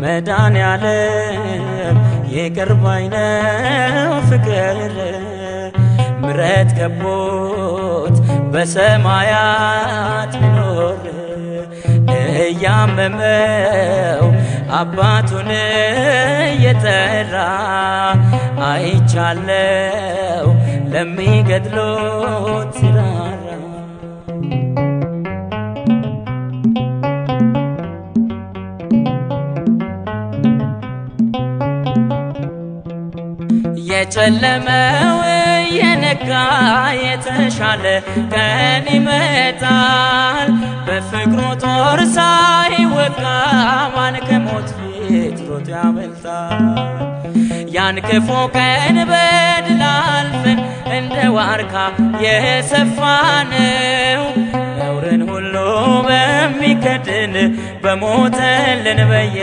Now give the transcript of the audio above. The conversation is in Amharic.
መድኃኔዓለም ይቅር ባይ ነው ፍቅር ምሕረት ከቦት በሰማያት ሚኖር እያመመው አባቱን እየጠራ አይቻለው ለሚገድሉት ሲራራ የጨለመው የነጋ የተሻለ ቀን ይመጣል በፍቅሩ ጦር ሳይወጋ ማን ከሞት ፊት ሮጦ ያመልጣል ያን ክፉ ቀን በድል አልፈን እንደ ዋርካ የሰፋነው ነውርን ሁሉ በሚከድን በሞተልን በየ